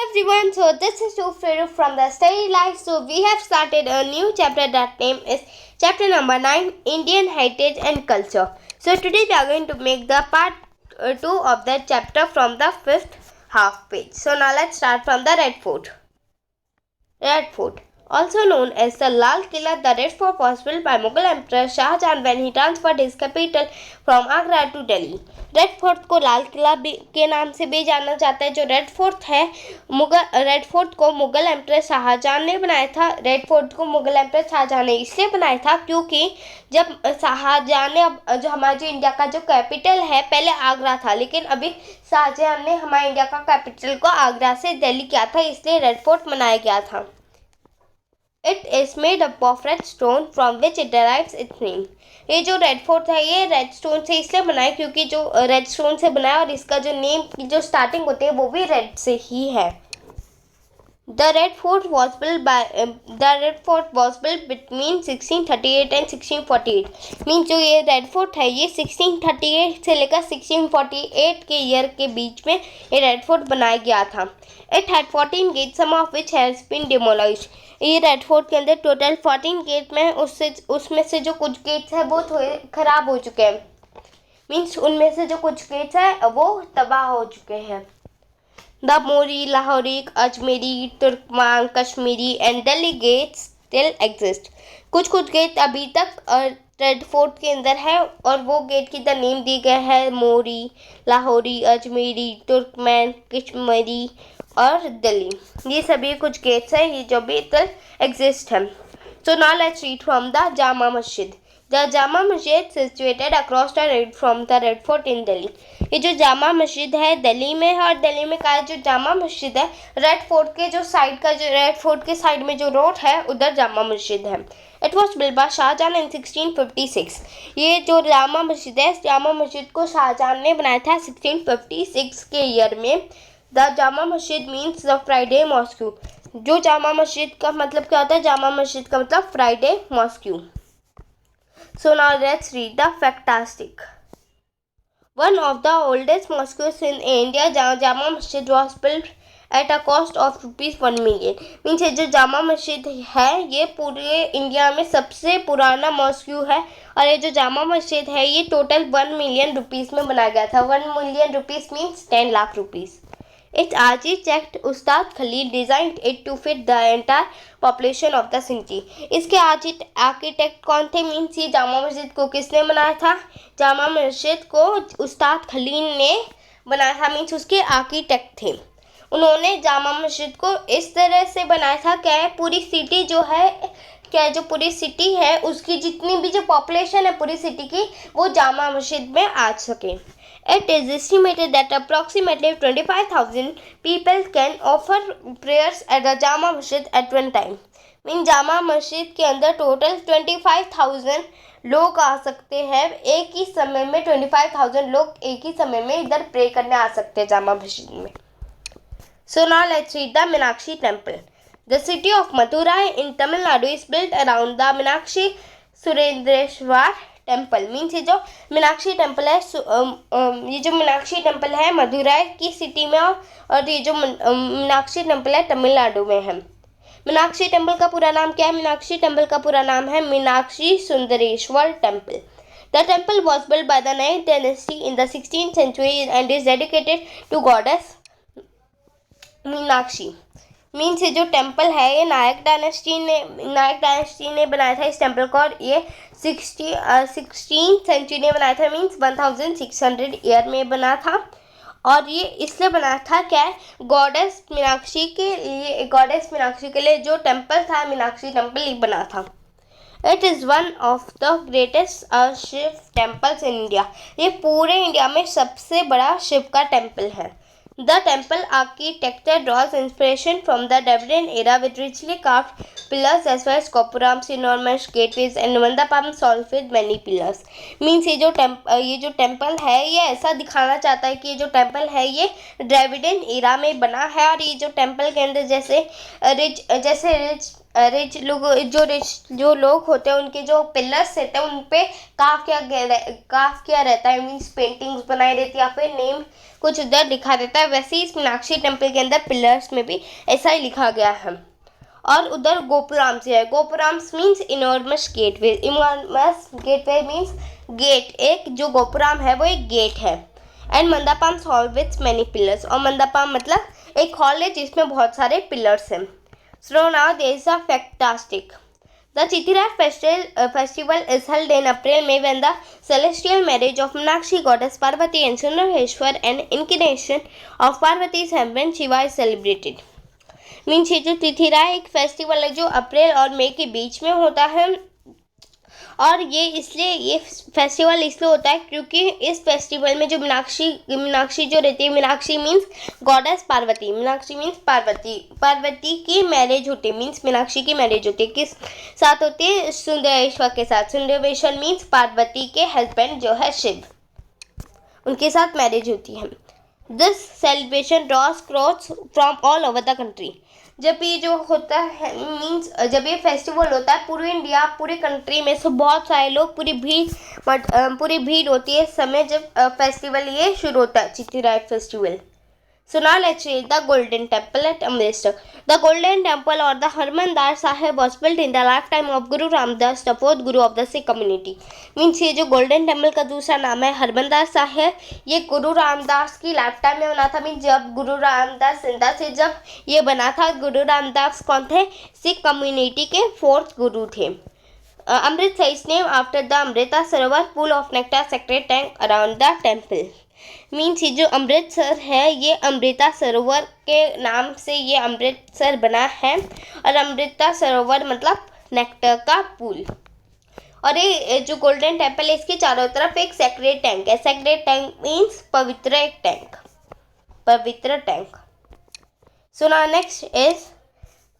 everyone, so this is Sufru from the Study Life. So we have started a new chapter that name is chapter number 9, Indian Heritage and Culture. So today we are going to make the part 2 of that chapter from the 5th half page. So now let's start from the Red Fort. Red Fort, also known as the Lal Killa, the Red Fort was built by Mughal Emperor Shah Jahan when he transferred his capital from Agra to Delhi. Red fort को लाल किला के नाम से भी जाना जाता है। जो red fort है रेड फोर्ट को मुगल एम्परर शाहजहां ने बनाया था। रेड फोर्ट को मुगल एम्परर शाहजहां ने इसलिए बनाया था क्योंकि जब शाहजहां ने जो हमारा जो इंडिया का जो कैपिटल है पहले आगरा था, लेकिन अभी शाहजहां ने हमारे इंडिया का कैपिटल को आगरा से दिल्ली किया था, इसलिए रेड फोर्ट बनाया गया था। It is made up of red stone from which it derives it's name. ये जो रेड फोर्ट है ये रेड स्टोन से इसलिए बना है क्योंकि जो रेड स्टोन से बना है और इसका जो नेम की जो स्टार्टिंग होती है वो भी रेड से ही है। The Red Fort was built between 1638 and 1648। Means जो ये रेड फोर्ट है ये 1638 से लेकर 1648 के ईयर के बीच में ये रेड फोर्ट बनाया गया था। It had 14 gates, some of which has been demolished। ये रेड फोर्ट के अंदर टोटल 14 गेट में उसमें से जो कुछ गेट्स है वो थोड़े खराब हो चुके हैं। मीन्स उनमें से जो कुछ गेट्स है वो तबाह हो चुके हैं। The Mori, Lahori, Ajmeri, Turkman, Kashmiri and Delhi gates still exist। कुछ गेट अभी तक रेड फोर्ट के अंदर है और वो गेट की द नेम दी गए है मोरी, लाहौरी, अजमेरी, तुर्कमैन, कश्मीरी और दिल्ली। ये सभी कुछ गेट्स हैं ये जो भी तक एग्जिस्ट है। So now let's read from the Jama Masjid. The Jama Masjid situated across the road from the Red Fort in Delhi. ये जो जामा मस्जिद है दिल्ली में है और दिल्ली में का जो जामा मस्जिद है रेड फोर्ट के जो साइड का जो रेड फोर्ट के साइड में जो रोड है उधर जामा मस्जिद है। It was built by Shahjahan in 1656। ये जो जामा मस्जिद है जामा मस्जिद को शाहजहां ने बनाया था 1656 के ईयर में। द जामा मस्जिद मीन्स द फ्राइडे मॉस्क्यू। जो जामा मस्जिद का मतलब क्या होता है? जामा मस्जिद का मतलब Friday mosque. So now let's read the factastic. One of the oldest mosques in India, Jama Masjid, was built at a cost of ₹1 million। Means ये जो जामा मस्जिद है ये पूरे इंडिया में सबसे पुराना मॉस्क्यू है और ये जो जामा मस्जिद है ये टोटल ₹1 मिलियन में बनाया गया था। ₹1 million means 10 lakh rupees. Its architect Ustad Khalil designed it to fit the entire population of the city। इसके आर्किटेक्ट कौन थे? मीन्स ये जामा मस्जिद को किसने बनाया था? जामा मस्जिद को उस्ताद खलील ने बनाया था, मीन्स उसके आर्किटेक्ट थे। उन्होंने जामा मस्जिद को इस तरह से बनाया था क्या पूरी सिटी जो है जो पूरी सिटी है उसकी जितनी भी जो पॉपुलेशन है पूरी सिटी की वो जामा मस्जिद में आ सके। It is estimated that approximately 25,000 people can offer prayers at the Jama Masjid at one time। Mean Jama Masjid के अंदर टोटल 25,000 लोग आ सकते हैं एक ही समय में। 25,000 लोग एक ही समय में इधर प्रे करने आ सकते हैं जामा मस्जिद में। So now let's read the Meenakshi Temple। The city of Madurai in Tamil Nadu is built around the Meenakshi Surendreshwar temple. Means ये जो मीनाक्षी टेम्पल है ये जो मीनाक्षी टेम्पल है मदुराई की सिटी में और ये जो मीनाक्षी टेम्पल है तमिलनाडु में है। मीनाक्षी टेम्पल का पूरा नाम क्या है? मीनाक्षी टेम्पल का पूरा नाम है Meenakshi Sundareswarar temple. The temple was built by the Nayak dynasty in the 16th century and is dedicated to goddess Meenakshi. Means ये जो टेम्पल है ये नायक डायनेस्टी ने बनाया था इस टेम्पल को और ये 16th सेंचुरी ने बनाया था। मीन्स 1600 ईयर में बना था और ये इसलिए बना था क्या है गॉडेस मीनाक्षी के लिए जो टेम्पल था मीनाक्षी टेम्पल ये बना था। It is one of the greatest Shiva temples in India. ये पूरे इंडिया में सबसे बड़ा शिव का टेम्पल है। The temple architecture draws inspiration from the Dravidian era with richly carved pillars as well as gopurams, enormous gateways and mandapams solved with many pillars। Means ये जो temple है ये ऐसा दिखाना चाहता है कि ये जो टेम्पल है ये ड्रेविडियन एरा में बना है और ये जो टेम्पल के अंदर जैसे रिच रिच लोग जो लोग होते हैं उनके जो पिलर्स रहते हैं उन पे काफ किया रहता है, मीन्स पेंटिंग्स बनाई रहती है या फिर नेम कुछ उधर लिखा रहता है। वैसे ही इस मीनाक्षी टेम्पल के अंदर पिलर्स में भी ऐसा ही लिखा गया है। और उधर गोपुराम से है, gopurams means enormous gateway, enormous gateway means gate, एक जो गोपुराम है वो एक गेट है। And mandapam hall with many pillars, और मंदापाम मतलब एक हॉल है जिसमें बहुत सारे पिलर्स हैं। So now there is a fantastic, the Chithirai festival is held in April May when the celestial marriage of Meenakshi goddess Parvati and Sundareshwar and incarnation of Parvati's husband Shiva is celebrated। Means ये जो तिथिरा एक festival है जो अप्रैल और मई के बीच में होता है, और ये फेस्टिवल इसलिए होता है क्योंकि इस फेस्टिवल में जो मीनाक्षी जो रहती है, Meenakshi means goddess Parvati, Meenakshi means Parvati की मैरिज होती है, मीन्स मीनाक्षी की मैरिज होती है किस साथ होती है, सुंदरेश्वर के साथ। सुंदरेश्वर मीन्स पार्वती के हस्बैंड जो है शिव, उनके साथ मैरिज होती है। This celebration draws crowds from all over the country. जब ये जो होता है, मीन्स जब ये फेस्टिवल होता है पूरी इंडिया पूरी कंट्री में से बहुत सारे लोग, पूरी भीड़ होती है इस समय जब फेस्टिवल ये शुरू होता है, चिथिरा festival. So now let's read the Golden Temple at Amritsar. The Golden Temple or the Harmandir Sahib was built in the lifetime of Guru Ramdas, the fourth Guru of the Sikh community. Means ये जो golden temple का दूसरा नाम है हरमंदिर साहिब, ये गुरु रामदास की life time में बना था। मीन्स जब गुरु रामदास जिंदा से जब ये बना था, गुरु रामदास कौन थे, सिख कम्युनिटी के फोर्थ गुरु थे। Amritsar is name after the Amrita Sarovar pool of nectar sacred tank around the temple. Means ये जो अमृतसर है ये अमृता सरोवर के नाम से ये अमृतसर बना है, और अमृता सरोवर मतलब नेक्टर का पूल। और ये जो गोल्डन टेम्पल है इसके चारों तरफ एक सेक्रेट टैंक है। सेक्रेट टैंक मीन्स पवित्र एक टैंक, पवित्र tank. So now next is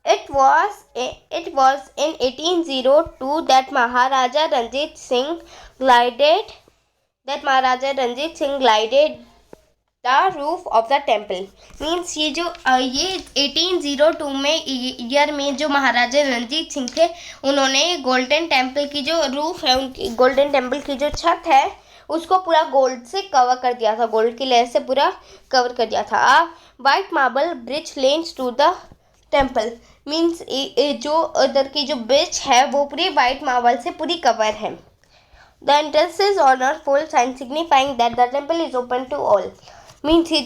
it was in 1802 that Maharaja Ranjit Singh glided the roof of the temple। Means ये जो ये 1802 में ईयर में जो महाराजा रणजीत सिंह थे उन्होंने गोल्डन टेम्पल की जो रूफ है, उनकी गोल्डन टेम्पल की जो छत है उसको पूरा गोल्ड से कवर कर दिया था, गोल्ड की लेयर से पूरा कवर कर दिया था। White marble bridge lens to the temple, means जो उधर की जो ब्रिज है वो पूरी वाइट मार्बल से पूरी कवर है। The entrance is on a full sign signifying that the temple is open to all. Means ये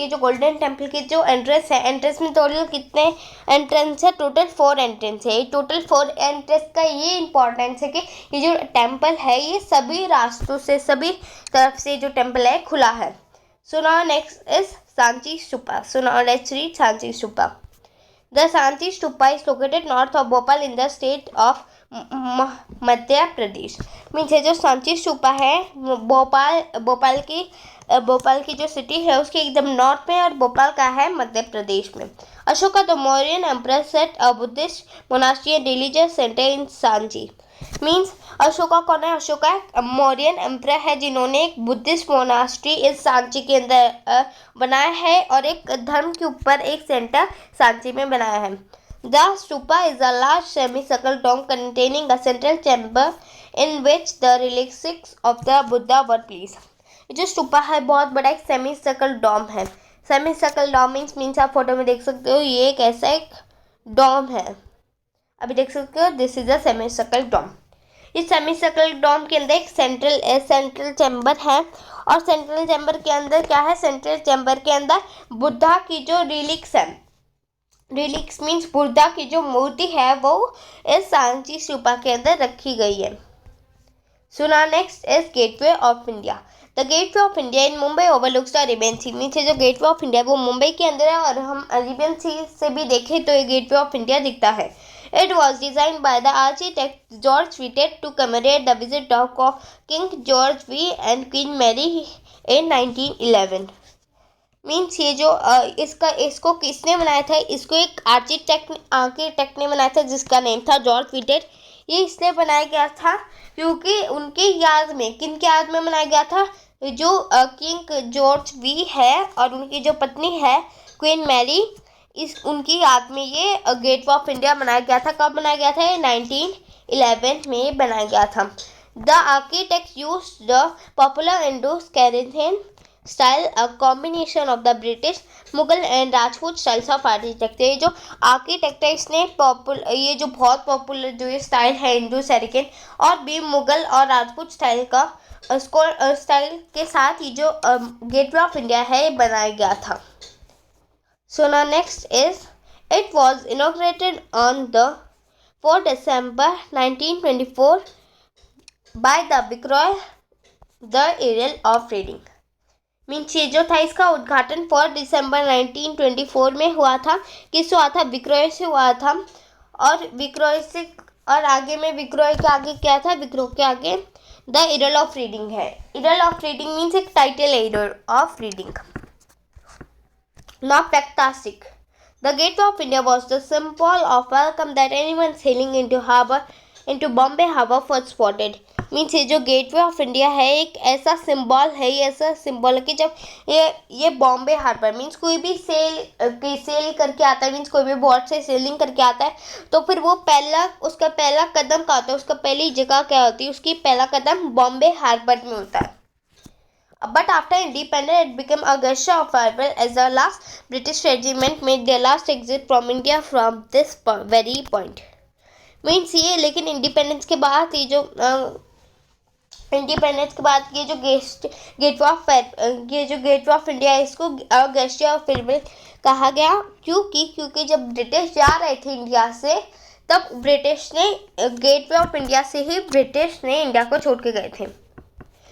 जो गोल्डन टेम्पल की जो एंट्रेंस है, एंट्रेंस में टोटल कितने एंट्रेंस है, टोटल 4 एंट्रेंस है। टोटल 4 एंट्रेंस का ये इंपॉर्टेंस है कि ये जो टेम्पल है ये सभी रास्तों से, सभी तरफ से जो टेम्पल है खुला है। So now next is Sanchi stupa. So now let's read Sanchi stupa. The Sanchi Stupa is located north of Bhopal in the state of Madhya Pradesh. Means जो सांची स्तूपा है भोपाल की जो सिटी है उसके एकदम नॉर्थ में, और भोपाल का है मध्य प्रदेश में। Ashoka the Mauryan emperor set a Buddhist monastery and religious centre in Sanchi. Means Ashoka कौन है, अशोका मौर्यन एम्परर है जिन्होंने एक बुद्धिस्ट मोनास्ट्री इस सांची के अंदर बनाया है और एक धर्म के ऊपर एक सेंटर सांची में बनाया है। The stupa is a large semi circle dome containing a central chamber in which the relics of the Buddha were placed. जो स्तूपा है बहुत बड़ा एक सेमी सर्कल डोम है। सेमी सर्कल डोम मीन्स आप फोटो में देख सकते हो ये एक ऐसा एक डोम है, अभी देख सकते हो this is a semi circle dome. इस सेमी सर्कल डोम के अंदर एक सेंट्रल चैम्बर है, और सेंट्रल चैम्बर के अंदर क्या है, सेंट्रल चैम्बर के अंदर बुद्धा की जो रिलिक्स है, रिलिक्स मीन्स बुद्धा की जो मूर्ति है वो इस सांची स्तूपा के अंदर रखी गई है। So now next is gateway of India. The gateway of India in Mumbai overlooks the Arabian sea. Means जो गेटवे ऑफ इंडिया वो मुंबई के अंदर है, और हम अरेबियन सी से भी देखें तो ये गेटवे ऑफ इंडिया दिखता है। It was designed by the architect George Whitted to commemorate the visit of King George V and Queen Mary in 1911। Means ये जो इसको किसने बनाया था, इसको एक आर्किटेक्ट ने बनाया था जिसका नेम था जॉर्ज विटेड। ये इसलिए बनाया गया था क्योंकि उनकी याद में, किनके याद में बनाया गया था, जो किंग जॉर्ज वी है और उनकी जो पत्नी है क्वीन मैरी, इस उनकी याद में ये गेट ऑफ इंडिया बनाया गया था। कब बनाया गया था? 1911 में बनाया गया था। The architect use the popular Indo स्कैरेथियन style, a combination of the British, Mughal and Rajput styles of architecture. ये जो आर्किटेक्ट है इसने ये जो बहुत पॉपुलर जो ये स्टाइल है इंडो सैरिकन और भी मुगल और राजपूत स्टाइल का स्टाइल के साथ ही जो गेटवे ऑफ इंडिया है बनाया गया था। So now next is it was inaugurated on the 4 December 1924 by the viceroy the aerial of Reading. Means ये जो था इसका उद्घाटन 4 दिसंबर 1924 में हुआ था। किससे हुआ था? विक्रोय से हुआ था। और विक्रोय से और आगे में विक्रोय के आगे क्या था? विक्रोय के आगे द एरियल ऑफ रीडिंग है। एरियल ऑफ रीडिंग मीन्स एक टाइटल है aerial of Reading. Now practastic. The Gateway of India was the symbol of welcome that anyone sailing into Bombay Harbour was spotted. Means ये जो gateway of India है एक ऐसा symbol है, ये ऐसा सिंबल है कि जब ये बॉम्बे हार्बर मीन्स कोई भी सेल करके आता है, मीन्स कोई भी बोट से सेलिंग करके आता है, तो फिर वो उसका पहला कदम क्या होता है, उसका पहली जगह क्या होती है, उसकी पहला कदम बॉम्बे हार्बर में होता है। But after independence, it became a gesture of farewell as the last British regiment made their last exit from India from this very point. Means ये लेकिन इंडिपेंडेंस के बाद ये जो गेटवे ऑफ इंडिया है इसको गेस्टर ऑफ फेयरवेल कहा गया। क्योंकि जब ब्रिटिश जा रहे थे इंडिया से तब ब्रिटिश ने गेटवे ऑफ इंडिया से ही ब्रिटिश ने इंडिया को छोड़ के गए थे।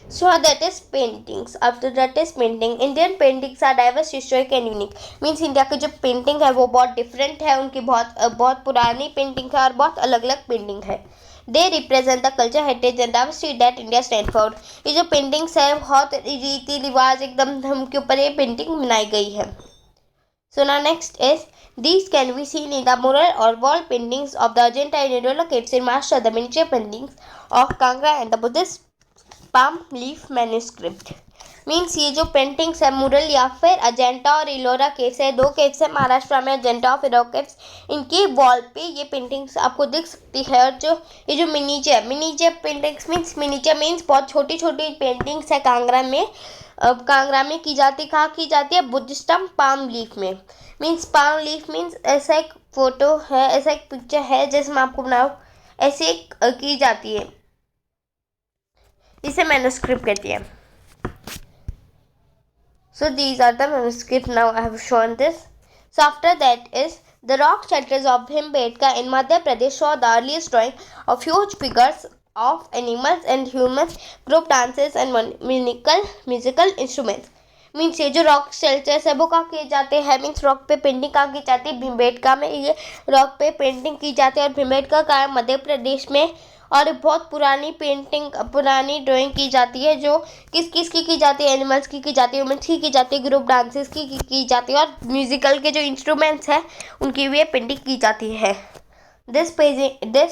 So that is paintings. After that is painting. Indian paintings are diverse, historic and unique. Means India की जो पेंटिंग है वो बहुत डिफरेंट है, उनकी बहुत पुरानी पेंटिंग है और बहुत अलग अलग पेंटिंग है। They represent the culture, heritage and diversity that India stands for. ये जो पेंटिंग्स है बहुत रीति रिवाज एकदम धर्म के ऊपर ये पेंटिंग बनाई गई है। So now next is these can be seen in the mural or wall paintings of the Ajanta and Indolokets in Maharashtra, the miniature paintings of Kangra and the Buddhist palm leaf manuscript. Means ये जो paintings है मुरल या फिर अजेंटा और Ellora caves है, 2 caves है महाराष्ट्र में, अजेंटा और इलोरा केव्स, इनकी वॉल पे ये पेंटिंग्स आपको दिख सकती है। और जो ये जो मिनीचर पेंटिंग्स मीन्स बहुत छोटी छोटी पेंटिंग्स है कांगड़ा में की जाती। कहाँ की जाती है? बुद्धिस्टम पाम लीफ में। पाम लीफ मीन्स ऐसा एक फोटो है, ऐसा एक पिक्चर है जिसमें आपको बनाओ ऐसे की जाती है, इसे मैन्युस्क्रिप्ट कहती है। So these are the manuscript. Now I have shown this. So after that is the rock shelters of Bhimbetka in Madhya Pradesh show the earliest drawing of huge figures of animals and humans, group dances and musical instruments. Means ये जो rock shelters है वो कहाँ किए जाते हैं? Means rock पे painting कहाँ की जाती है? भीमबेटका में ये रॉक पे पेंटिंग की जाती है। और भीमबेटका का है मध्य प्रदेश में। और बहुत पुरानी ड्राइंग की जाती है जो किस की जाती है? एनिमल्स की जाती है, वुमेन्स की जाती है, ग्रुप डांसेस की जाती है और म्यूजिकल के जो इंस्ट्रूमेंट्स हैं उनकी भी पेंटिंग की जाती है। This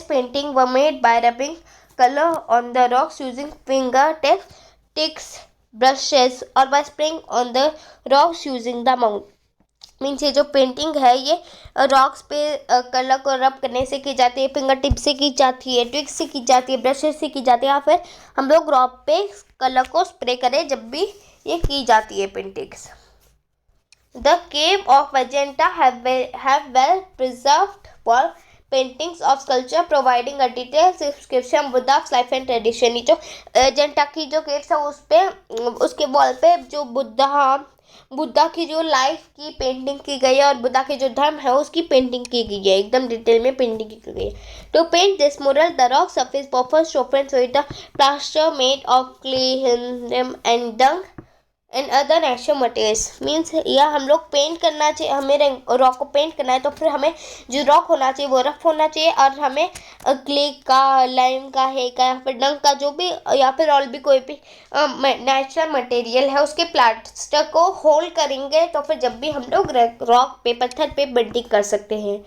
painting were made by rubbing colour on the rocks using finger tips brushes और by spraying on the rocks using the mouth. Means ये जो पेंटिंग है ये रॉक्स पे कलर को रब करने से की जाती है, फिंगर टिप से की जाती है, ट्विक्स से की जाती है, ब्रशेस से की जाती है, या फिर हम लोग रॉक पे कलर को स्प्रे करें जब भी ये की जाती है paintings. The cave of Ajanta have well preserved wall paintings of sculpture providing a detail description Buddha's life and tradition. ये जो अजेंटा की जो केव्स है उस पे उसके वॉल पे जो बुद्धा की जो लाइफ की पेंटिंग की गई है और बुद्धा के जो धर्म है उसकी पेंटिंग की गई है, एकदम डिटेल में पेंटिंग की गई है। To paint this mural the rock surface perfect soften with the plaster made of clay and dung and other natural materials. Means यह हम लोग पेंट करना चाहिए, हमें रॉक को पेंट करना है तो फिर हमें जो रॉक होना चाहिए वो रफ होना चाहिए और हमें क्ले का, लाइम का, है का या फिर डंग का जो भी या फिर और भी कोई भी नेचुरल मटेरियल है उसके प्लास्टर को होल्ड करेंगे तो फिर जब भी हम लोग रॉक पे पत्थर पे पेंटिंग कर सकते हैं।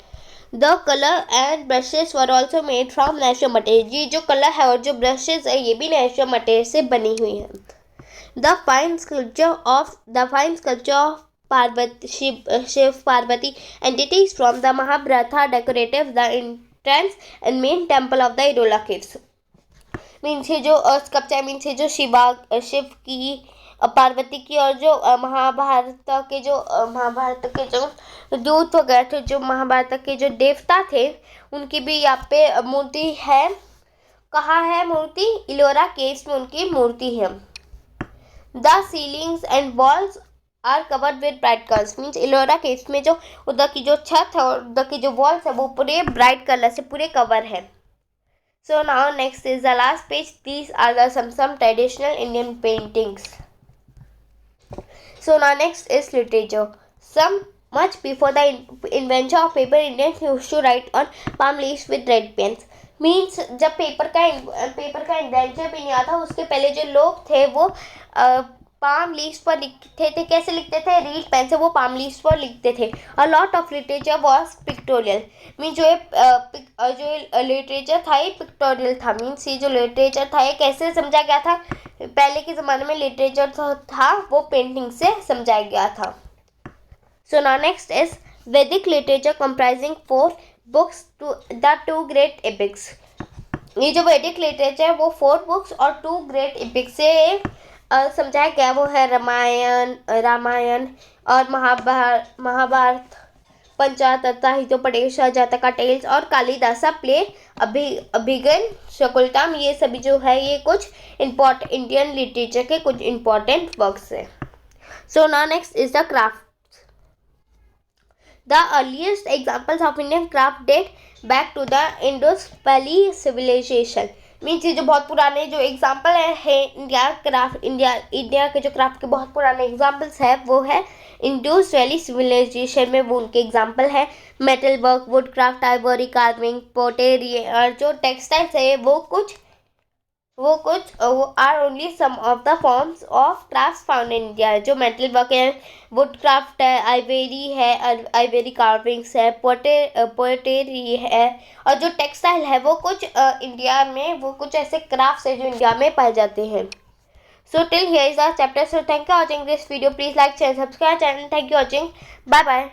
The colour and brushes were also made from natural material. ये जो कलर है और जो ब्रशेज है ये भी नेचुरल मटेरियल से बनी हुई है। The fine sculpture of Shiv Parvati entities from the Mahabharata decorative the entrance and main temple of the Idola caves. Means ये जो स्कल्पचर मीन्स ये जो शिव की पार्वती की और जो महाभारत के जो दूत वगैरह थे, जो महाभारत के जो देवता थे, उनकी भी यहाँ पे मूर्ति है। कहाँ है मूर्ति? इलोरा केव्स में उनकी मूर्ति है। The ceilings and walls are covered with bright colours. Means Ellora caves में जो उधर की जो छत है और उधर की जो वॉल्स है वो पूरे ब्राइट कलर से पूरे कवर है। So now next is the last page. These are the some traditional Indian paintings. So now next is literature. Much before the invention of paper, Indians used to write on palm leaves with red pens. Means जब paper का invention भी नहीं आता, उसके पहले जो लोग थे वो पाम लीव्स पर लिखते थे। कैसे लिखते थे? रीड पेन से वो पाम लीव्स पर लिखते थे। A lot of literature was pictorial. Mean जो लिटरेचर था ये पिक्टोरियल था। मीन्स ये जो लिटरेचर था ये कैसे समझा गया था? पहले के ज़माने में लिटरेचर था वो पेंटिंग से समझाया गया था। So now next is Vedic literature comprising 4 books the 2 great epics. ये जो वैदिक लिटरेचर है वो 4 बुक्स और 2 ग्रेट एपिक्स से समझाया गया। वो है रामायण और महाभारत, पंचतंत्र, हितोपदेश, जातका टेल्स और कालिदासा प्ले, अभिज्ञान, शकुंतलम। ये सभी जो है ये कुछ इंडियन लिटरेचर के कुछ इम्पोर्टेंट वर्क्स हैं। So now next is the craft. The earliest examples of Indian craft date back to the Indus Valley civilization. Means ये जो बहुत पुराने जो एग्जाम्पल है इंडिया के जो क्राफ्ट के बहुत पुराने एग्जाम्पल्स है वो है इंडस वैली सिविलाइजेशन में। वो उनके एग्जाम्पल है metal work, wood craft, ivory carving, pottery और जो टेक्सटाइल्स है वो are only some of the forms of craft found in India. जो मेटल वर्क है, वुड क्राफ्ट है, आइवेरी कार्विंग्स है, पोटेरी है और जो टेक्सटाइल है वो कुछ इंडिया में वो कुछ ऐसे क्राफ्ट्स है जो इंडिया में पाए जाते हैं। So till here is the chapter. So thank you watching this video. Please like, share, subscribe channel. Thank you watching. Bye bye.